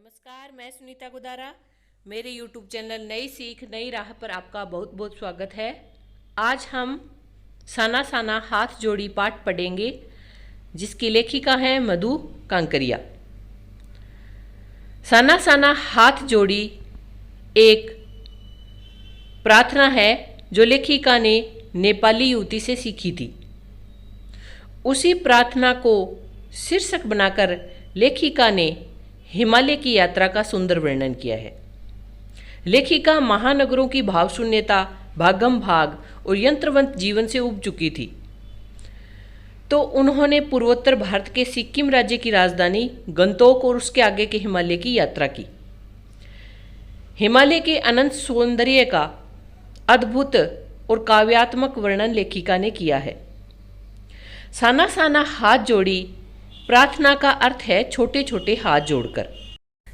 नमस्कार, मैं सुनीता गुदारा। मेरे YouTube चैनल नई सीख नई राह पर आपका बहुत बहुत स्वागत है। आज हम साना साना हाथ जोड़ी पाठ पढ़ेंगे, जिसकी लेखिका है मधु कांकरिया। साना साना हाथ जोड़ी एक प्रार्थना है जो लेखिका ने नेपाली युवती से सीखी थी। उसी प्रार्थना को शीर्षक बनाकर लेखिका ने हिमालय की यात्रा का सुंदर वर्णन किया है। लेखिका महानगरों की भावशून्यता, भागम भाग और यंत्रवंत जीवन से उब चुकी थी, तो उन्होंने पूर्वोत्तर भारत के सिक्किम राज्य की राजधानी गंगटोक और उसके आगे के हिमालय की यात्रा की। हिमालय के अनंत सौंदर्य का अद्भुत और काव्यात्मक वर्णन लेखिका ने किया है। साना साना हाथ जोड़ी प्रार्थना का अर्थ है छोटे छोटे हाथ जोड़कर।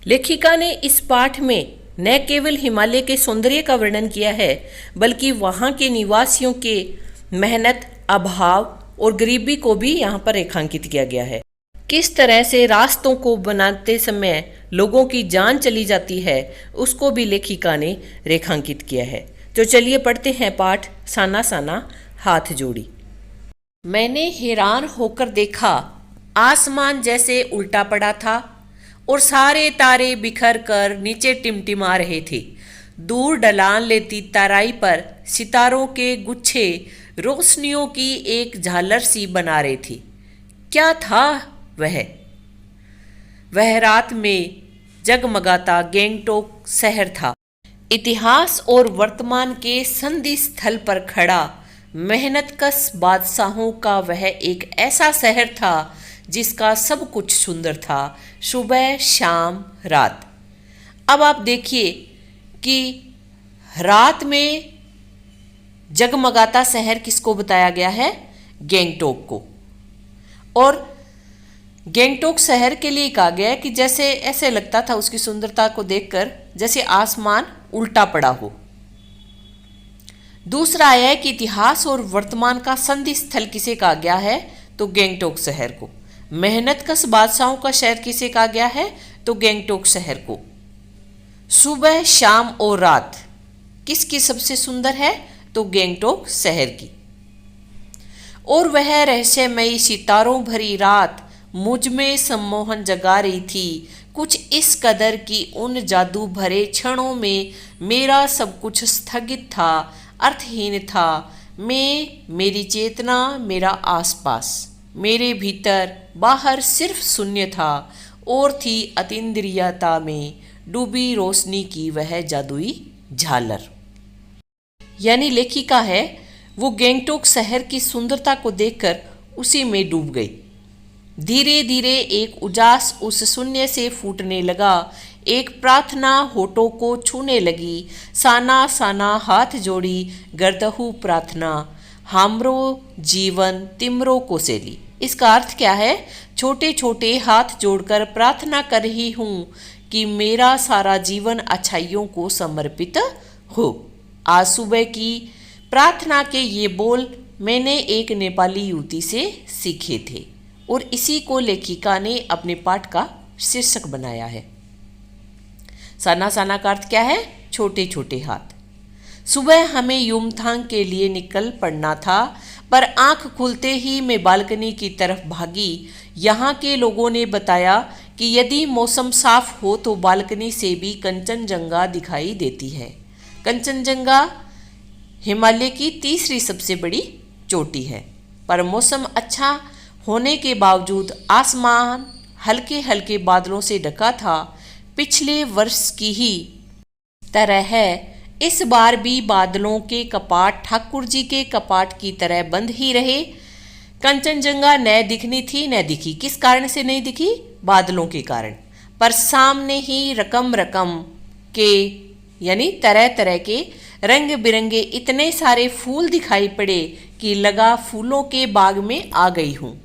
लेखिका ने इस पाठ में न केवल हिमालय के सौंदर्य का वर्णन किया है, बल्कि वहाँ के निवासियों के मेहनत, अभाव और गरीबी को भी यहाँ पर रेखांकित किया गया है। किस तरह से रास्तों को बनाते समय लोगों की जान चली जाती है, उसको भी लेखिका ने रेखांकित किया है। तो चलिए पढ़ते हैं पाठ साना साना हाथ जोड़ी। मैंने हैरान होकर देखा, आसमान जैसे उल्टा पड़ा था और सारे तारे बिखर कर नीचे टिमटिमा रहे थे। दूर ढलान लेती तराई पर सितारों के गुच्छे रोशनियों की एक झालर सी बना रहे थी। क्या था वह रात में जगमगाता गंगटोक शहर था। इतिहास और वर्तमान के संधि स्थल पर खड़ा मेहनतकश बादशाहों का वह एक ऐसा शहर था जिसका सब कुछ सुंदर था, सुबह शाम रात। अब आप देखिए कि रात में जगमगाता शहर किसको बताया गया है? गंगटोक को। और गंगटोक शहर के लिए कहा गया है कि जैसे ऐसे लगता था उसकी सुंदरता को देखकर जैसे आसमान उल्टा पड़ा हो। दूसरा आया है कि इतिहास और वर्तमान का संधि स्थल किसे कहा गया है? तो गंगटोक शहर को। मेहनतकश बादशाहों का शहर किसे कहा गया है? तो गंगटोक शहर को। सुबह शाम और रात किसकी सबसे सुंदर है? तो गंगटोक शहर की। और वह रहस्यमयी सितारों भरी रात मुझ में सम्मोहन जगा रही थी, कुछ इस कदर कि उन जादू भरे क्षणों में मेरा सब कुछ स्थगित था, अर्थहीन था। मेरी चेतना, मेरा आसपास, मेरे भीतर बाहर सिर्फ शून्य था और थी अतीन्द्रियता में डूबी रोशनी की वह जादुई झालर। यानी लेखिका है वो गंगटोक शहर की सुंदरता को देखकर उसी में डूब गई। धीरे धीरे एक उजास उस शून्य से फूटने लगा। एक प्रार्थना होठों को छूने लगी। साना साना हाथ जोड़ी गर्दहु प्रार्थना, हामरो जीवन तिमरो कोसेली। इसका अर्थ क्या है? छोटे छोटे हाथ जोड़कर प्रार्थना कर रही हूँ कि मेरा सारा जीवन अच्छाइयों को समर्पित हो। आज सुबह की प्रार्थना के ये बोल मैंने एक नेपाली युवती से सीखे थे और इसी को लेखिका ने अपने पाठ का शीर्षक बनाया है। साना साना का अर्थ क्या है? छोटे छोटे हाथ। सुबह हमें युमथांग के लिए निकल पड़ना था, पर आंख खुलते ही मैं बालकनी की तरफ भागी। यहाँ के लोगों ने बताया कि यदि मौसम साफ हो तो बालकनी से भी कंचनजंगा दिखाई देती है। कंचनजंगा हिमालय की तीसरी सबसे बड़ी चोटी है, पर मौसम अच्छा होने के बावजूद आसमान हल्के हल्के बादलों से ढका था। पिछले वर्ष की ही तरह इस बार भी बादलों के कपाट ठाकुर जी के कपाट की तरह बंद ही रहे। कंचनजंगा न दिखनी थी न दिखी। किस कारण से नहीं दिखी? बादलों के कारण। पर सामने ही रकम रकम के यानी तरह तरह के रंग बिरंगे इतने सारे फूल दिखाई पड़े कि लगा फूलों के बाग में आ गई हूँ।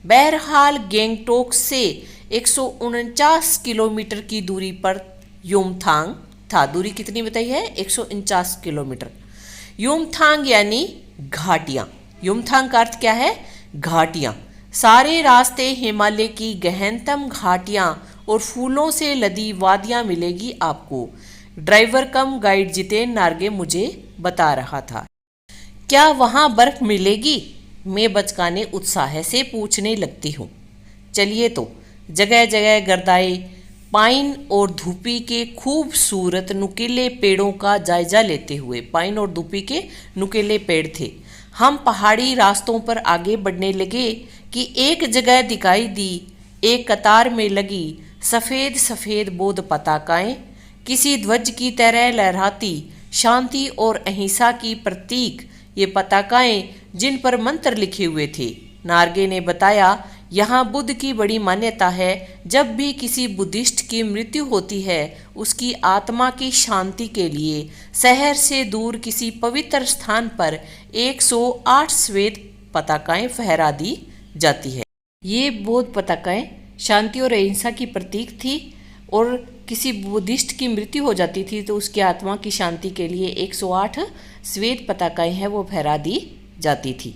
बहरहाल गंगटोक से 149 किलोमीटर की दूरी पर युमथांग था। दूरी कितनी बताई है? 149 किलोमीटर। युमथांग यानी घाटियां। युमथांग का अर्थ क्या है? घाटियां। सारे रास्ते हिमालय की गहनतम घाटियां और फूलों से लदी वादियाँ मिलेगी आपको। ड्राइवर कम गाइड जितेन नार्गे मुझे बता रहा था। क्या वहाँ बर्फ मिलेगी? मैं बचकाने उत्साह से पूछने लगती हूँ। चलिए तो जगह जगह गर्दाए पाइन और धूपी के खूबसूरत नुकीले पेड़ों का जायजा लेते हुए, पाइन और धूपी के नुकीले पेड़ थे, हम पहाड़ी रास्तों पर आगे बढ़ने लगे कि एक जगह दिखाई दी एक कतार में लगी सफ़ेद सफ़ेद बौद्ध पताकाएं, किसी ध्वज की तरह लहराती, शांति और अहिंसा की प्रतीक ये पताकाएं जिन पर मंत्र लिखे हुए थे। नार्गे ने बताया, यहाँ बुद्ध की बड़ी मान्यता है, जब भी किसी बुद्धिस्ट की मृत्यु होती है, उसकी आत्मा की शांति के लिए शहर से दूर किसी पवित्र स्थान पर 108 श्वेत पताकाएं फहरा दी जाती है। ये बौद्ध पताकाएं शांति और अहिंसा की प्रतीक थी और किसी बुद्धिस्ट की मृत्यु हो जाती थी तो उसकी आत्मा की शांति के लिए 108 श्वेत पताकाएं हैं वो फहरा दी जाती थी।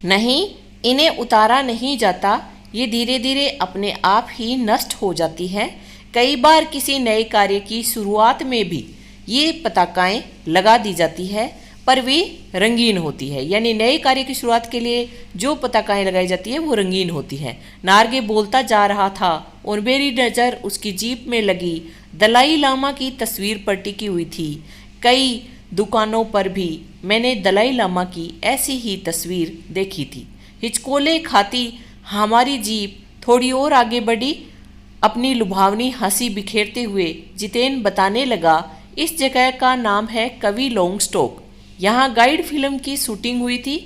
नहीं, इन्हें उतारा नहीं जाता, ये धीरे धीरे अपने आप ही नष्ट हो जाती है। कई बार किसी नए कार्य की शुरुआत में भी ये पताकाएं लगा दी जाती है, पर वे रंगीन होती है। यानी नए कार्य की शुरुआत के लिए जो पताकाएं लगाई जाती है वो रंगीन होती है। नार्गे बोलता जा रहा था और मेरी नज़र उसकी जीप में लगी दलाई लामा की तस्वीर पर टिकी हुई थी। कई दुकानों पर भी मैंने दलाई लामा की ऐसी ही तस्वीर देखी थी। हिचकोले खाती हमारी जीप थोड़ी और आगे बढ़ी। अपनी लुभावनी हंसी बिखेरते हुए जितेन बताने लगा, इस जगह का नाम है कवि लोंगस्टोक। यहाँ गाइड फिल्म की शूटिंग हुई थी।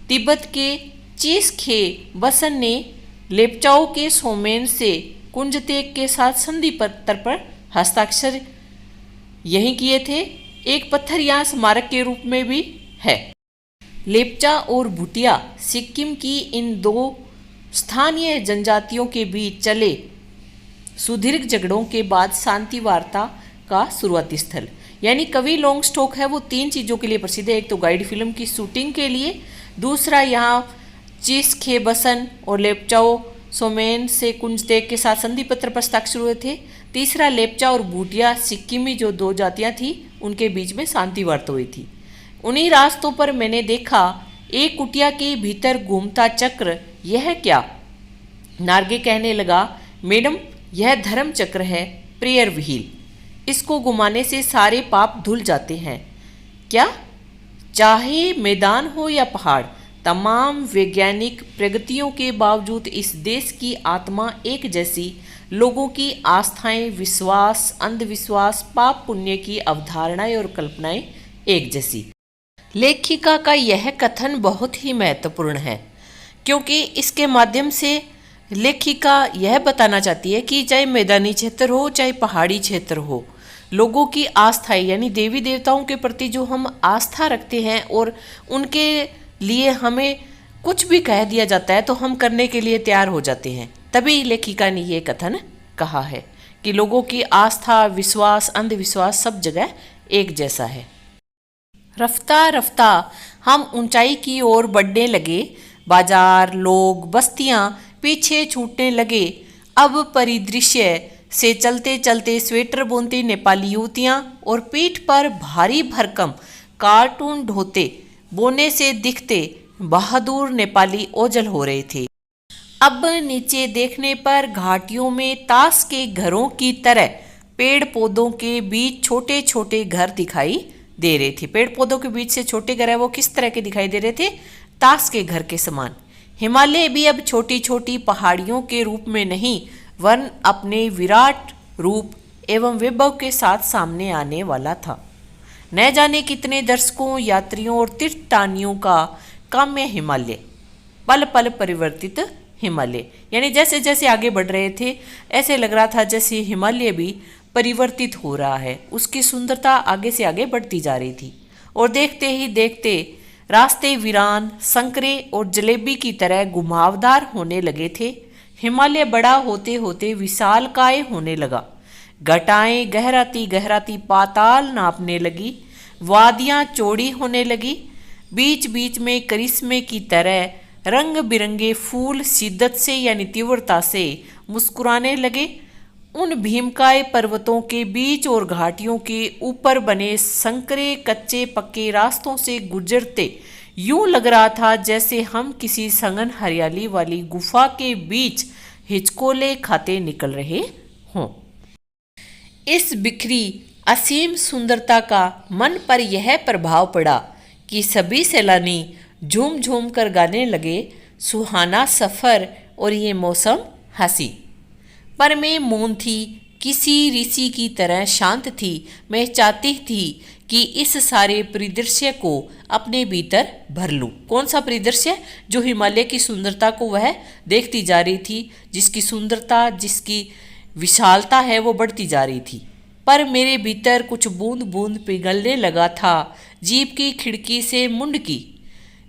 तिब्बत के चीसखे बसन ने लेप्चाओ के सोमेन से कुंजतेक के साथ संधि पत्र पर हस्ताक्षर यहीं किए थे। एक पत्थर यहाँ स्मारक के रूप में भी है। लेप्चा और भूटिया सिक्किम की इन दो स्थानीय जनजातियों के बीच चले सुदीर्घ झगड़ों के बाद शांति वार्ता का शुरुआती स्थल। यानी कवि लोंगस्टोक है वो 3 चीज़ों के लिए प्रसिद्ध है। एक तो गाइड फिल्म की शूटिंग के लिए, दूसरा यहाँ चीसखे बसन और लेप्चाओ सोमेन से कुंजतेक के साथ संधि पत्र पर हस्ताक्षर हुए थे, तीसरा लेप्चा और भूटिया सिक्किमी जो 2 जातियाँ थी उनके बीच में शांति वार्ता हुई थी। उन्हीं रास्तों पर मैंने देखा एक कुटिया के भीतर घूमता चक्र। यह क्या? नार्गे कहने लगा, मैडम यह धर्म चक्र है, प्रेयर व्हील। इसको घुमाने से सारे पाप धुल जाते हैं। क्या? चाहे मैदान हो या पहाड़, तमाम वैज्ञानिक प्रगतियों के बावजूद इस देश की आत्मा एक जैसी, लोगों की आस्थाएं, विश्वास, अंधविश्वास, पाप पुण्य की अवधारणाएं और कल्पनाएं एक जैसी। लेखिका का यह कथन बहुत ही महत्वपूर्ण है, क्योंकि इसके माध्यम से लेखिका यह बताना चाहती है कि चाहे मैदानी क्षेत्र हो चाहे पहाड़ी क्षेत्र हो, लोगों की आस्थाएं यानी देवी देवताओं के प्रति जो हम आस्था रखते हैं और उनके लिए हमें कुछ भी कह दिया जाता है तो हम करने के लिए तैयार हो जाते हैं। तभी लेखिका ने ये कथन कहा है कि लोगों की आस्था, विश्वास, अंधविश्वास सब जगह एक जैसा है। रफ्ता रफ्ता हम ऊंचाई की ओर बढ़ने लगे। बाजार, लोग, बस्तियां पीछे छूटने लगे। अब परिदृश्य से चलते चलते स्वेटर बुनती नेपाली युवतियां और पीठ पर भारी भरकम कार्टून ढोते बोने से दिखते बहादुर नेपाली ओझल हो रहे थे। अब नीचे देखने पर घाटियों में ताश के घरों की तरह पेड़ पौधों के बीच छोटे छोटे घर दिखाई दे रहे थे। पेड़ पौधों के बीच से छोटे घर है वो किस तरह के दिखाई दे रहे थे? ताश के घर के समान। हिमालय भी अब छोटी छोटी पहाड़ियों के रूप में नहीं, वरन अपने विराट रूप एवं वैभव के साथ सामने आने वाला था। न जाने कितने दर्शकों, यात्रियों और तीर्थटानियों का काम्य हिमालय, पल पल परिवर्तित हिमालय। यानी जैसे जैसे आगे बढ़ रहे थे ऐसे लग रहा था जैसे हिमालय भी परिवर्तित हो रहा है, उसकी सुंदरता आगे से आगे बढ़ती जा रही थी। और देखते ही देखते रास्ते वीरान, संकरे और जलेबी की तरह घुमावदार होने लगे थे। हिमालय बड़ा होते होते विशालकाय होने लगा। घटाएं गहराती गहराती पाताल नापने लगी। वादियां चौड़ी होने लगी। बीच बीच में करिश्मे की तरह रंग बिरंगे फूल शिद्दत से यानी तीव्रता से मुस्कुराने लगे। उन भीमकाय पर्वतों के बीच और घाटियों के ऊपर बने संकरे कच्चे पक्के रास्तों से गुजरते यूं लग रहा था जैसे हम किसी सघन हरियाली वाली गुफा के बीच हिचकोले खाते निकल रहे हों। इस बिखरी असीम सुंदरता का मन पर यह प्रभाव पड़ा कि सभी सैलानी झूम झूम कर गाने लगे, सुहाना सफ़र और ये मौसम हंसी। पर मैं मौन थी, किसी ऋषि की तरह शांत थी। मैं चाहती थी कि इस सारे परिदृश्य को अपने भीतर भर लूं। कौन सा परिदृश्य? जो हिमालय की सुंदरता को वह देखती जा रही थी, जिसकी सुंदरता, जिसकी विशालता है वो बढ़ती जा रही थी। पर मेरे भीतर कुछ बूंद बूंद पिघलने लगा था। जीप की खिड़की से मुंडकी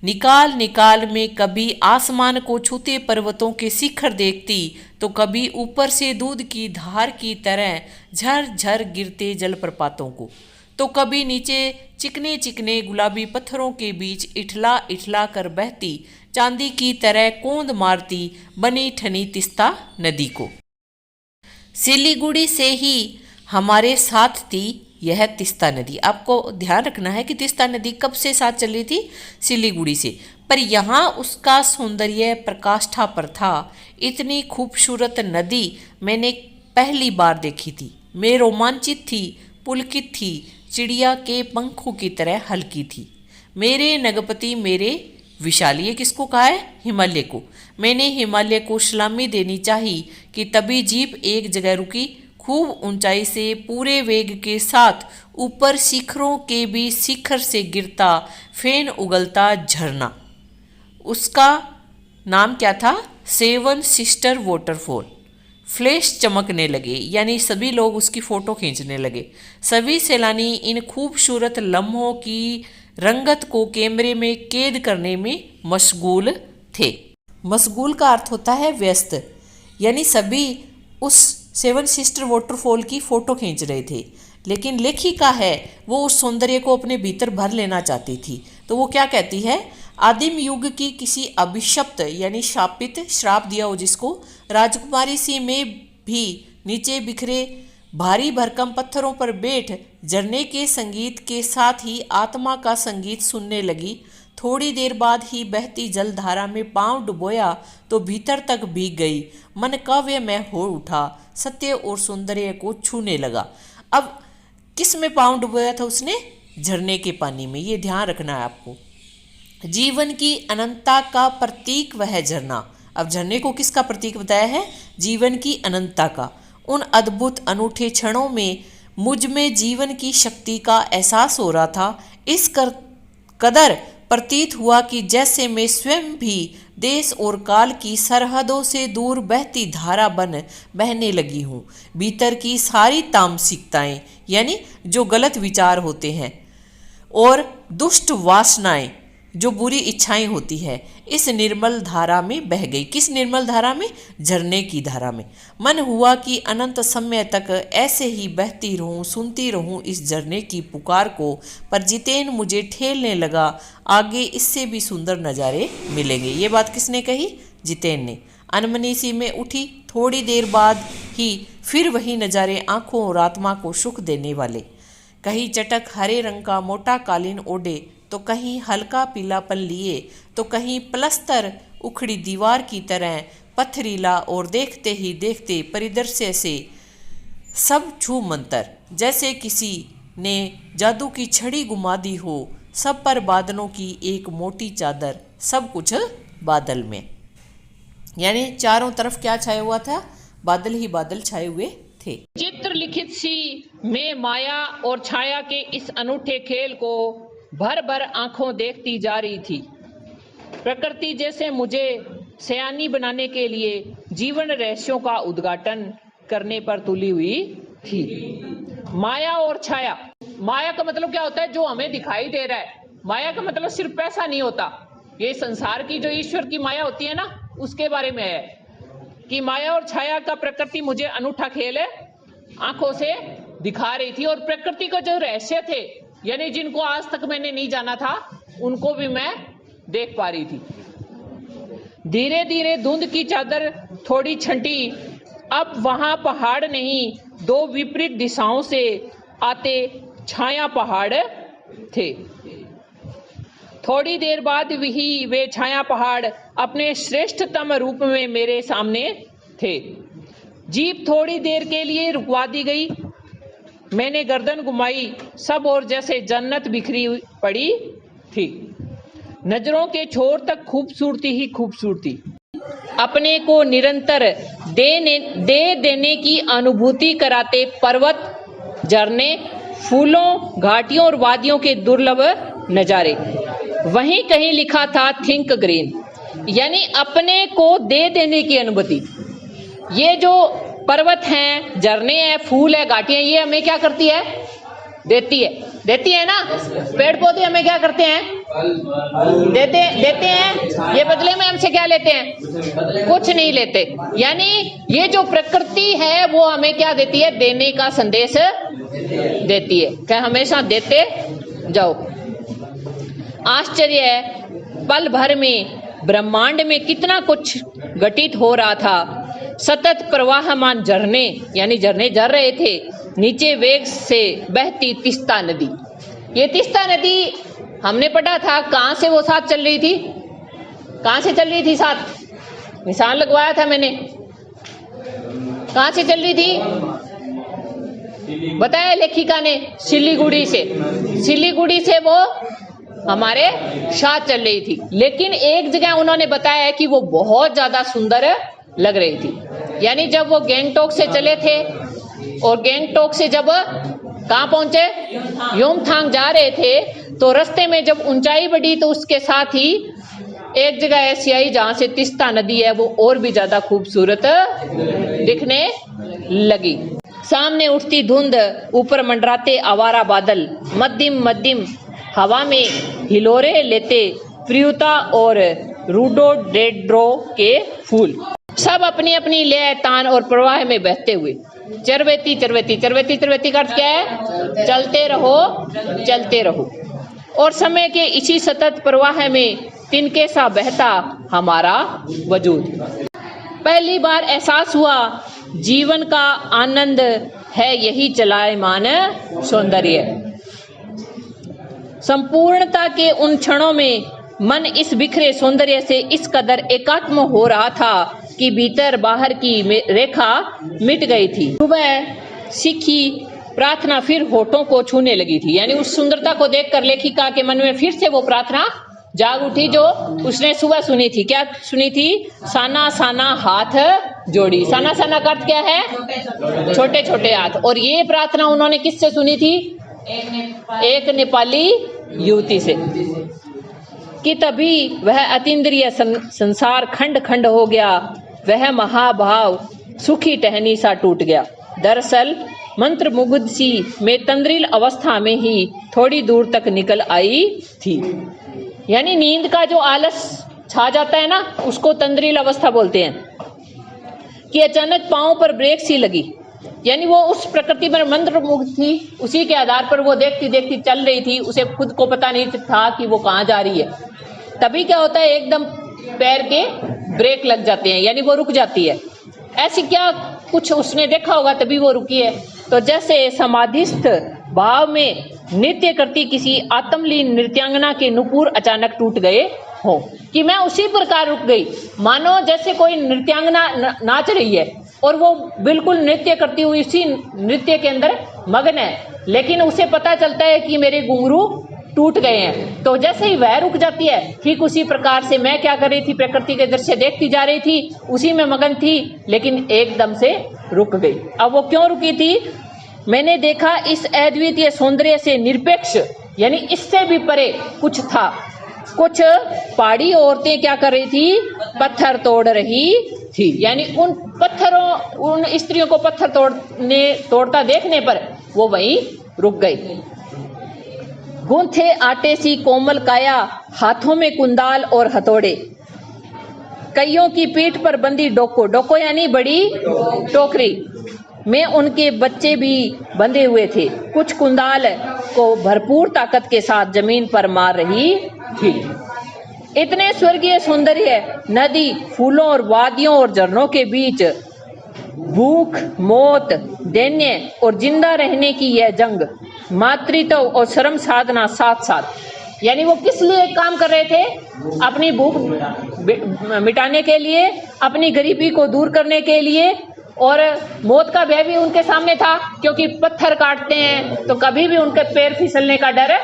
निकाल निकाल में कभी आसमान को छूते पर्वतों के शिखर देखती, तो कभी ऊपर से दूध की धार की तरह झरझर गिरते जलप्रपातों को, तो कभी नीचे चिकने चिकने गुलाबी पत्थरों के बीच इठला इठला कर बहती चांदी की तरह कौंध मारती बनी ठनी तिस्ता नदी को। सिलीगुड़ी से ही हमारे साथ थी यह तिस्ता नदी। आपको ध्यान रखना है कि तिस्ता नदी कब से साथ चली थी? सिलीगुड़ी से। पर यहाँ उसका सौंदर्य प्रकाष्ठा पर था। इतनी खूबसूरत नदी मैंने पहली बार देखी थी। मैं रोमांचित थी, पुलकित थी, चिड़िया के पंखों की तरह हल्की थी। मेरे नगपति, मेरे विशाल, ये किसको कहा है? हिमालय को। मैंने हिमालय को सलामी देनी चाहिए कि तभी जीप एक जगह रुकी। खूब ऊंचाई से पूरे वेग के साथ ऊपर शिखरों के भी शिखर से गिरता फेन उगलता झरना, उसका नाम क्या था? Seven sister waterfall. फ्लैश चमकने लगे, यानी सभी लोग उसकी फ़ोटो खींचने लगे। सभी सैलानी इन खूबसूरत लम्हों की रंगत को कैमरे में कैद करने में मशगूल थे। मशगूल का अर्थ होता है व्यस्त, यानी सभी उस सेवन सिस्टर वाटरफॉल की फ़ोटो खींच रहे थे। लेकिन लेखिका है वो उस सौंदर्य को अपने भीतर भर लेना चाहती थी। तो वो क्या कहती है? आदिम युग की किसी अभिशप्त यानी शापित, श्राप दिया हो जिसको, राजकुमारी सी में भी नीचे बिखरे भारी भरकम पत्थरों पर बैठ झरने के संगीत के साथ ही आत्मा का संगीत सुनने लगी। थोड़ी देर बाद ही बहती जलधारा में पांव डुबोया तो भीतर तक भीग गई। मन काव्यमय हो उठा, सत्य और सौंदर्य को छूने लगा। अब किस में पांव डुबोया था उसने? झरने के पानी में। ये ध्यान रखना है आपको। जीवन की अनंतता का प्रतीक वह झरना। अब झरने को किसका प्रतीक बताया है? जीवन की अनंतता का। उन अद्भुत अनूठे क्षणों में मुझ में जीवन की शक्ति का एहसास हो रहा था। इस कदर प्रतीत हुआ कि जैसे मैं स्वयं भी देश और काल की सरहदों से दूर बहती धारा बन बहने लगी हूँ। भीतर की सारी तामसिकताएं, यानी जो गलत विचार होते हैं, और दुष्ट वासनाएं, जो बुरी इच्छाएं होती है, इस निर्मल धारा में बह गई। किस निर्मल धारा में? झरने की धारा में। मन हुआ कि अनंत समय तक ऐसे ही बहती रहूं, सुनती रहूं इस झरने की पुकार को। पर जितेन मुझे ठेलने लगा, आगे इससे भी सुंदर नज़ारे मिलेंगे। ये बात किसने कही? जितेन ने। अनमनी सी में उठी। थोड़ी देर बाद ही फिर वही नज़ारे, आंखों और आत्मा को सुख देने वाले। कहीं चटक हरे रंग का मोटा कालीन ओढ़े, तो कहीं हल्का पीलापन लिए, तो कहीं प्लस्तर उखड़ी दीवार की तरह पथरीला, और देखते ही देखते परिदृश्य से सब छू मंतर, जैसे किसी ने जादू की छड़ी घुमा दी हो। सब पर बादलों की एक मोटी चादर, सब कुछ बादल में, यानी चारों तरफ क्या छाया हुआ था? बादल ही बादल छाए हुए थे। चित्र लिखित सी मैं माया और छाया के इस अनूठे खेल को भर भर आंखों देखती जा रही थी। प्रकृति जैसे मुझे सयानी बनाने के लिए जीवन रहस्यों का उद्घाटन करने पर तुली हुई थी। माया और छाया। माया का मतलब क्या होता है? जो हमें दिखाई दे रहा है। माया का मतलब सिर्फ पैसा नहीं होता। ये संसार की जो ईश्वर की माया होती है ना, उसके बारे में है कि माया और छाया का प्रकृति मुझे अनूठा खेल है आंखों से दिखा रही थी। और प्रकृति का जो रहस्य थे, यानी जिनको आज तक मैंने नहीं जाना था, उनको भी मैं देख पा रही थी। धीरे धीरे धुंध की चादर थोड़ी छंटी। अब वहां पहाड़ नहीं, दो विपरीत दिशाओं से आते छाया पहाड़ थे। थोड़ी देर बाद वही वे छाया पहाड़ अपने श्रेष्ठतम रूप में मेरे सामने थे। जीप थोड़ी देर के लिए रुकवा दी गई। मैंने गर्दन घुमाई, सब और जैसे जन्नत बिखरी पड़ी थी। नजरों के छोर तक खूबसूरती ही खूबसूरती। अपने को निरंतर दे देने की अनुभूति कराते पर्वत, झरने, फूलों, घाटियों और वादियों के दुर्लभ नजारे। वहीं कहीं लिखा था थिंक ग्रीन, यानी अपने को दे देने की अनुभूति। ये जो पर्वत हैं, झरने हैं, फूल है, घाटियां, ये हमें क्या करती है? देती है ना। पेड़ पौधे हमें क्या करते हैं? देते हैं। ये बदले में हमसे क्या लेते हैं? कुछ नहीं लेते। यानी ये जो प्रकृति है वो हमें क्या देती है? देने का संदेश देती है कि हमेशा देते जाओ। आश्चर्य है, पल भर में ब्रह्मांड में कितना कुछ घटित हो रहा था। सतत प्रवाहमान झरने, यानी झरने झर रहे थे। नीचे वेग से बहती तीस्ता नदी। ये तीस्ता नदी हमने पढ़ा था, कहां से वो साथ चल रही थी? कहां से चल रही थी साथ? निशान लगवाया था मैंने। कहां से चल रही थी? बताया लेखिका ने, सिलीगुड़ी से। सिलीगुड़ी से वो हमारे साथ चल रही थी। लेकिन एक जगह उन्होंने बताया है कि वो बहुत ज्यादा सुंदर लग रही थी। यानी जब वो गैंगटॉक से चले थे और गैंगटॉक से जब कहां पहुंचे? युमथांग जा रहे थे, तो रास्ते में जब ऊंचाई बढ़ी तो उसके साथ ही एक जगह ऐसी आई जहां से तीस्ता नदी है वो और भी ज्यादा खूबसूरत दिखने लगी। सामने उठती धुंध, ऊपर मंडराते आवारा बादल, मध्यम मध्यम हवा में हिलोरे लेते प्रियुता और रूडोडेड्रो के फूल, सब अपनी अपनी लय, तान और प्रवाह में बहते हुए। चरवेती चरवेती चरवेती चरवेती का अर्थ क्या है? चलते रहो, चलते रहो। और समय के इसी सतत प्रवाह में तिनके सा बहता हमारा वजूद। पहली बार एहसास हुआ जीवन का आनंद है यही चलायमान सौंदर्य। संपूर्णता के उन क्षणों में मन इस बिखरे सौंदर्य से इस कदर एकात्म हो रहा था कि भीतर बाहर की रेखा मिट गई थी। सुबह सीखी प्रार्थना फिर होठों को छूने लगी थी। यानी उस सुंदरता को देखकर लेखिका के मन में फिर से वो प्रार्थना जाग उठी जो उसने सुबह सुनी थी। क्या सुनी थी? साना साना हाथ जोड़ी। साना साना का अर्थ क्या है? छोटे छोटे हाथ। और ये प्रार्थना उन्होंने किससे सुनी थी? एक नेपाली युवती से। कि तभी वह अतीन्द्रिय संसार खंड खंड हो गया। वह महाभाव सुखी टहनी सा टूट गया। दरअसल मंत्र मुग्ध सी में तंद्रिल अवस्था में ही थोड़ी दूर तक निकल आई थी। यानी नींद का जो आलस छा जाता है ना, उसको तंद्रिल अवस्था बोलते हैं। कि अचानक पांव पर ब्रेक सी लगी। यानी वो उस प्रकृति पर मंत्र मुग्ध थी, उसी के आधार पर वो देखती देखती चल रही थी। उसे खुद को पता नहीं था कि वो कहाँ जा रही है। तभी क्या होता है, एकदम पैर के ब्रेक लग जाते हैं, यानी वो रुक जाती है। ऐसी क्या कुछ उसने देखा होगा तभी वो रुकी है। तो जैसे समाधिस्थ भाव में नृत्य करती किसी आत्मलीन नृत्यांगना के नुपुर अचानक टूट गए हो, कि मैं उसी प्रकार रुक गई। मानो जैसे कोई नृत्यांगना नाच रही है और वो बिल्कुल नृत्य करती हुई उसी नृत्य के अंदर मग्न है, लेकिन उसे पता चलता है कि मेरे घुंघरू टूट गए हैं। तो जैसे ही वह रुक जाती है, ठीक उसी प्रकार से मैं क्या कर रही थी? प्रकृति के दृश्य देखती जा रही थी, उसी में मगन थी, लेकिन एकदम से रुक गई। अब वो क्यों रुकी थी? मैंने देखा इस अद्वितीय सौंदर्य से निरपेक्ष, यानी इससे भी परे कुछ था। कुछ पहाड़ी औरतें क्या कर रही थी? पत्थर तोड़ रही थी। यानी उन पत्थरों, उन स्त्रियों को पत्थर तोड़ता देखने पर वो वहीं रुक गई। गूंथे आटे सी कोमल काया, हाथों में कुंदाल और हथौड़े, कईयों की पीठ पर बंदी डोको, डोको यानी बड़ी टोकरी में उनके बच्चे भी बंधे हुए थे। कुछ कुंदाल को भरपूर ताकत के साथ जमीन पर मार रही थी। इतने स्वर्गीय सौंदर्य, नदी, फूलों और वादियों और झरनों के बीच भूख, मौत, दैन्य और जिंदा रहने की यह जंग, मातृत्व और श्रम साधना साथ साथ। यानी वो किस लिए काम कर रहे थे? अपनी भूख मिटाने के लिए, अपनी गरीबी को दूर करने के लिए, और मौत का भय भी उनके सामने था, क्योंकि पत्थर काटते हैं तो कभी भी उनके पैर फिसलने का डर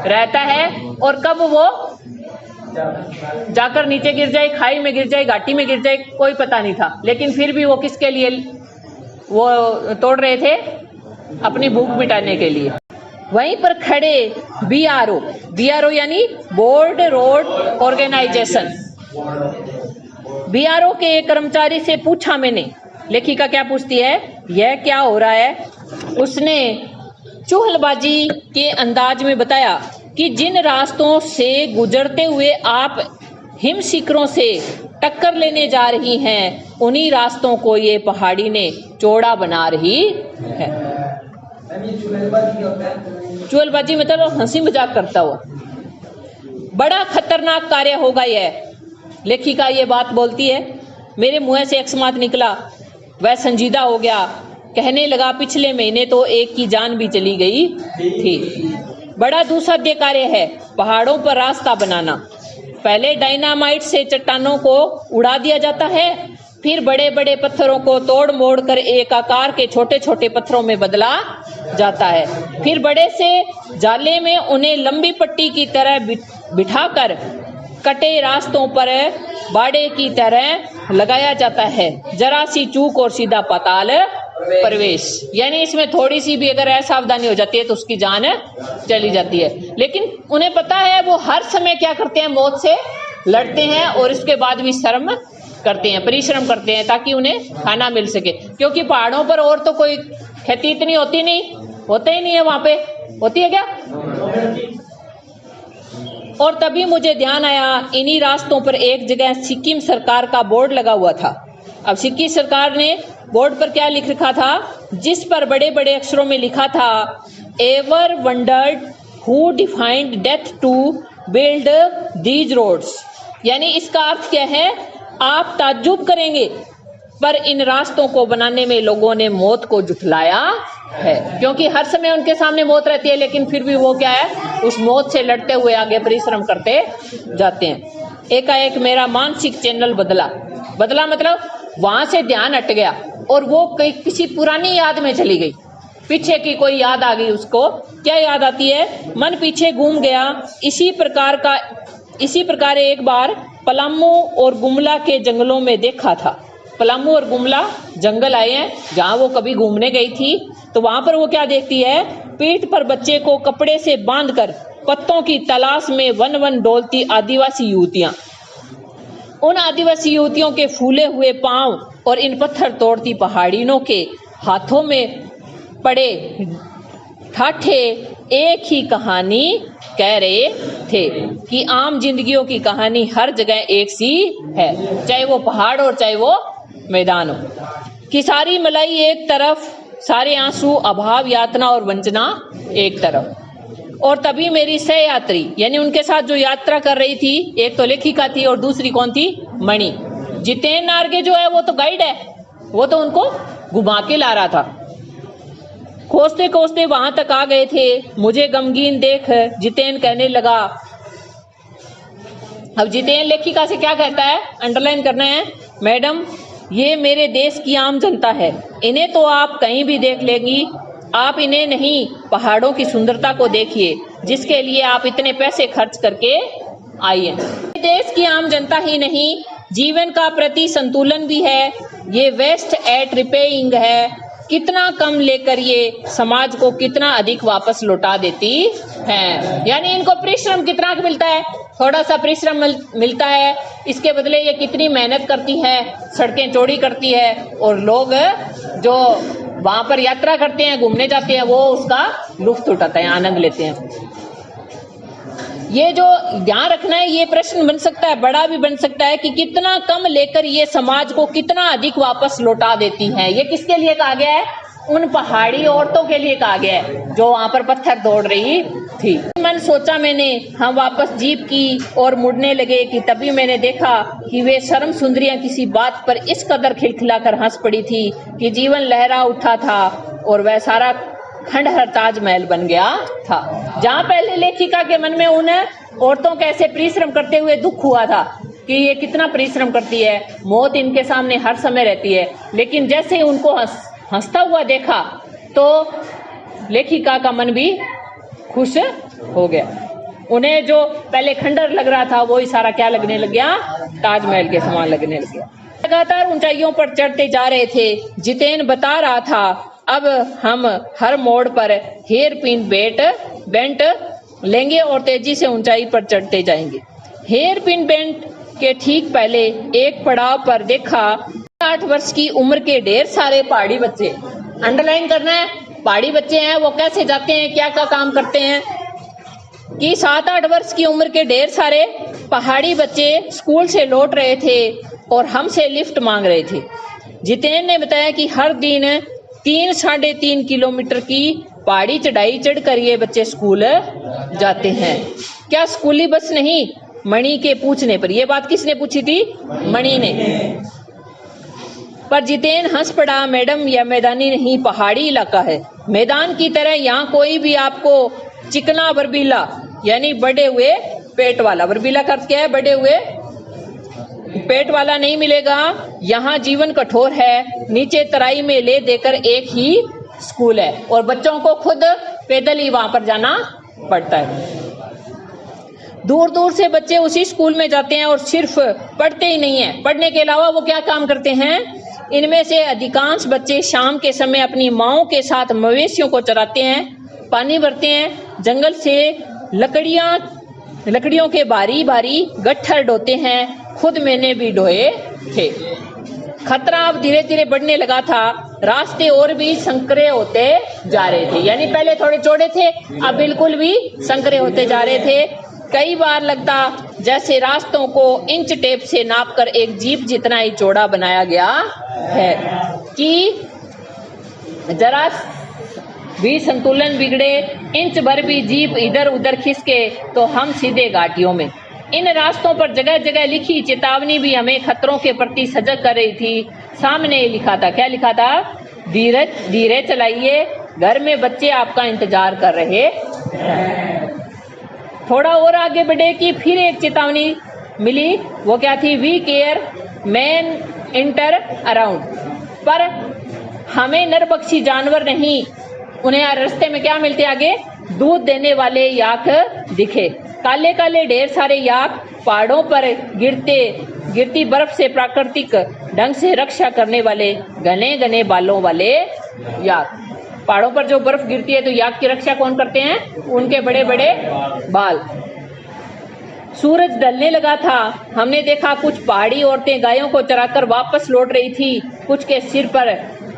रहता है, और कब वो जाकर नीचे गिर जाए, खाई में गिर जाए, घाटी में गिर जाए, कोई पता नहीं था। लेकिन फिर भी वो किसके लिए वो तोड़ रहे थे? अपनी भूख मिटाने के लिए। वहीं पर खड़े बीआरओ यानी बोर्ड रोड ऑर्गेनाइजेशन, बीआरओ के एक कर्मचारी से पूछा मैंने, लेखिका क्या पूछती है, यह क्या हो रहा है? उसने चुहलबाजी के अंदाज में बताया कि जिन रास्तों से गुजरते हुए आप हिम शिखरों से टक्कर लेने जा रही हैं, उन्हीं रास्तों को ये पहाड़ी ने चौड़ा बना रही है। चुहलबाजी मतलब हंसी मजाक करता हुआ। बड़ा खतरनाक कार्य होगा यह, लेखिका ये बात बोलती है। मेरे मुंह से अकस्मात निकला, वह संजीदा हो गया। कहने लगा, पिछले महीने तो एक की जान भी चली गई थी। बड़ा दुस्साध्य कार्य है पहाड़ों पर रास्ता बनाना। पहले डायनामाइट से चट्टानों को उड़ा दिया जाता है, फिर बड़े बड़े पत्थरों को तोड़ मोड़ कर एक आकार के छोटे छोटे पत्थरों में बदला जाता है, फिर बड़े से जाले में उन्हें लंबी पट्टी की तरह बिठाकर कटे रास्तों पर बाड़े की तरह लगाया जाता है। जरा सी चूक और सीधा पाताल प्रवेश। यानी इसमें थोड़ी सी भी अगर असावधानी हो जाती है तो उसकी जान चली जाती है। लेकिन उन्हें पता है वो हर समय क्या करते हैं, मौत से लड़ते हैं, और इसके बाद भी श्रम करते हैं, परिश्रम करते हैं, ताकि उन्हें खाना मिल सके। क्योंकि पहाड़ों पर और तो कोई खेती इतनी होती नहीं, होते ही नहीं है। वहां पे होती है क्या? और तभी मुझे ध्यान आया, इन्हीं रास्तों पर एक जगह सिक्किम सरकार का बोर्ड लगा हुआ था। अब सिक्किम सरकार ने बोर्ड पर क्या लिख रखा था, जिस पर बड़े बड़े अक्षरों में लिखा था, ever wondered who defied death to build these roads. यानी इसका अर्थ क्या है, आप ताज्जुब करेंगे, पर इन रास्तों को बनाने में लोगों ने मौत को जुठलाया है। क्योंकि हर समय उनके सामने मौत रहती है, लेकिन फिर भी वो क्या है, उस मौत से लड़ते हुए आगे परिश्रम करते जाते हैं। एकाएक मेरा मानसिक चैनल बदला मतलब वहां से ध्यान हट गया और वो किसी पुरानी याद में चली गई, पीछे की कोई याद आ गई उसको। क्या याद आती है? मन पीछे घूम गया। इसी प्रकार एक बार पलामू और गुमला के जंगलों में देखा था। पलामू और गुमला जंगल आए हैं जहां वो कभी घूमने गई थी, तो वहां पर वो क्या देखती है, पीठ पर बच्चे को कपड़े से बांधकर पत्तों की तलाश में वन वन डोलती आदिवासी युवतियां। उन आदिवासी युवतियों के फूले हुए पांव और इन पत्थर तोड़ती पहाड़ियों के हाथों में पड़े ठाठे एक ही कहानी कह रहे थे कि आम जिंदगियों की कहानी हर जगह एक सी है, चाहे वो पहाड़ हो चाहे वो मैदान हो। कि सारी मलाई एक तरफ, सारे आंसू, अभाव, यातना और वंचना एक तरफ। और तभी मेरी सहयात्री, यानी उनके साथ जो यात्रा कर रही थी, एक तो लेखिका थी और दूसरी कौन थी, मणि। जितेन नार्गे जो है वो तो गाइड है, वो तो उनको घुमा के ला रहा था। खोजते खोजते वहां तक आ गए थे। मुझे गमगीन देख जितेन कहने लगा, अब जितेन लेखिका से क्या कहता है, अंडरलाइन करना है, मैडम ये मेरे देश की आम जनता है, इन्हें तो आप कहीं भी देख लेंगी, आप इन्हें नहीं, पहाड़ों की सुंदरता को देखिए जिसके लिए आप इतने पैसे खर्च करके आई हैं। देश की आम जनता ही नहीं, जीवन का प्रति संतुलन भी है। ये वेस्ट एट रिपेइंग है, कितना कम लेकर ये समाज को कितना अधिक वापस लौटा देती है। यानी इनको परिश्रम कितना मिलता है, थोड़ा सा परिश्रम मिलता है, इसके बदले ये कितनी मेहनत करती है, सड़कें चौड़ी करती है, और लोग जो वहां पर यात्रा करते हैं, घूमने जाते हैं, वो उसका लुत्फ उठाते हैं, आनंद लेते हैं। ये जो ध्यान रखना है, ये प्रश्न बन सकता है, बड़ा भी बन सकता है कि कितना कम लेकर ये समाज को कितना अधिक वापस लौटा देती हैं। ये किसके लिए कहा गया है, उन पहाड़ी औरतों के लिए कहा गया है जो वहां पर पत्थर तोड़ रही थी। मन सोचा मैंने, हम वापस जीप की और मुड़ने लगे कि तभी मैंने देखा कि वे शर्म सुंदरियां किसी बात पर इस कदर खिलखिलाकर हंस पड़ी थी कि जीवन लहरा उठा था और वह सारा खंडहर ताजमहल बन गया था। जहां पहले लेखिका के मन में उन औरतों के ऐसे परिश्रम करते हुए दुख हुआ था कि ये कितना परिश्रम करती है, मौत इनके सामने हर समय रहती है, लेकिन जैसे ही उनको हंसता हुआ देखा तो लेखिका का मन भी खुश हो गया। उन्हें जो पहले खंडहर लग रहा था वो ही सारा क्या लगने लग गया, ताजमहल के समान लगने लग गया। लगातार ऊंचाइयों पर चढ़ते जा रहे थे। जितेन बता रहा था, अब हम हर मोड़ पर हेयर पिन बेंट लेंगे और तेजी से ऊंचाई पर चढ़ते जाएंगे। हेयर पिन बेंट के ठीक पहले एक पड़ाव पर देखा 8 वर्ष की उम्र के ढेर सारे पहाड़ी बच्चे। अंडरलाइन करना है, पहाड़ी बच्चे हैं वो कैसे जाते हैं, क्या क्या काम करते हैं कि 7-8 वर्ष की उम्र के ढेर सारे पहाड़ी बच्चे स्कूल से लौट रहे थे और हमसे लिफ्ट मांग रहे थे। जितेन ने बताया कि हर दिन 3-3.5 किलोमीटर की पहाड़ी चढ़ाई चढ़कर ये बच्चे स्कूल जाते हैं। क्या स्कूली बस नहीं? मणि के पूछने पर, यह बात किसने पूछी थी? मणि ने। पर जितेन हंस पड़ा, मैडम यह मैदानी नहीं पहाड़ी इलाका है, मैदान की तरह यहाँ कोई भी आपको चिकना बर्फीला यानी बढ़े हुए पेट वाला, बर्फीला का अर्थ क्या है? बढ़े हुए पेट वाला नहीं मिलेगा। यहाँ जीवन कठोर है, नीचे तराई में ले देकर एक ही स्कूल है और बच्चों को खुद पैदल ही वहां पर जाना पड़ता है। दूर दूर से बच्चे उसी स्कूल में जाते हैं और सिर्फ पढ़ते ही नहीं है, पढ़ने के अलावा वो क्या काम करते हैं? इनमें से अधिकांश बच्चे शाम के समय अपनी माओं के साथ मवेशियों को चराते हैं, पानी भरते हैं, जंगल से लकड़ियों के भारी भारी गट्ठर ढोते हैं। खुद मैंने भी ढोए थे। खतरा अब धीरे धीरे बढ़ने लगा था। रास्ते और भी संकरे होते जा रहे थे, यानी पहले थोड़े चौड़े थे, अब बिल्कुल भी संकरे होते जा रहे थे। कई बार लगता जैसे रास्तों को इंच टेप से नापकर एक जीप जितना ही चौड़ा बनाया गया है कि जरा भी संतुलन बिगड़े, इंच भर भी जीप इधर उधर खिसके तो हम सीधे घाटियों में। इन रास्तों पर जगह जगह लिखी चेतावनी भी हमें खतरों के प्रति सजग कर रही थी। सामने लिखा था, क्या लिखा था? धीरज धीरे चलाइए, घर में बच्चे आपका इंतजार कर रहे। थोड़ा और आगे बढ़े कि फिर एक चेतावनी मिली, वो क्या थी? We care man inter around. पर हमें नरबख्शी जानवर नहीं, उन्हें रास्ते में क्या मिलते? आगे दूध देने वाले याक दिखे। काले काले ढेर सारे याक, पहाड़ों पर गिरती बर्फ से प्राकृतिक ढंग से रक्षा करने वाले घने घने बालों वाले याक। पहाड़ों पर जो बर्फ गिरती है तो याक की रक्षा कौन करते हैं? उनके बड़े बड़े बाल। सूरज ढलने लगा था। हमने देखा कुछ पहाड़ी औरतें गायों को चराकर वापस लौट रही थी। कुछ के सिर पर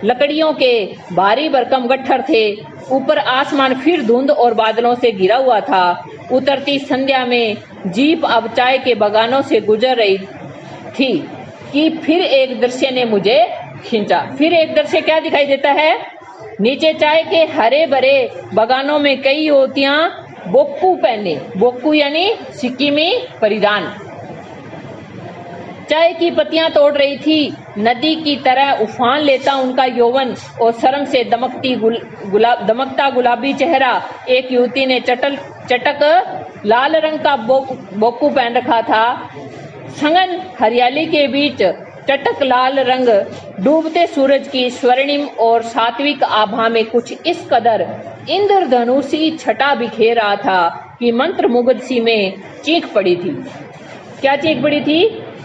लकड़ियों के भारी भरकम गट्ठर थे। ऊपर आसमान फिर धुंध और बादलों से घिरा हुआ था। उतरती संध्या में जीप अब चाय के बागानों से गुजर रही थी कि फिर एक दृश्य ने मुझे खींचा। फिर एक दृश्य क्या दिखाई देता है? नीचे चाय के हरे भरे बागानों में कई युवतियां बोक्कू पहने, बोक्कू यानी सिक्किमी परिधान, चाय की पत्तियां तोड़ रही थी। नदी की तरह उफान लेता उनका यौवन और शर्म से दमकता गुलाबी चेहरा। एक युवती ने चटक लाल रंग का बोक्कू पहन रखा था। सघन हरियाली के बीच चटक लाल रंग डूबते सूरज की स्वर्णिम और सात्विक आभा में कुछ इस कदर इंद्रधनुषी छटा बिखेर रहा था कि मंत्रमुग्ध सी में चीख पड़ी थी। क्या चीख पड़ी थी?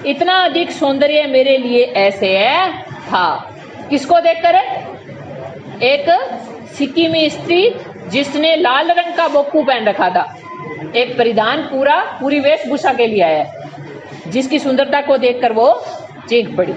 इतना अधिक सौंदर्य मेरे लिए ऐसे था। किसको देखकर? एक सिक्किमी स्त्री जिसने लाल रंग का बोक्कू पहन रखा था, एक परिधान पूरी वेशभूषा के लिए आया, जिसकी सुंदरता को देखकर वो चीख पड़ी।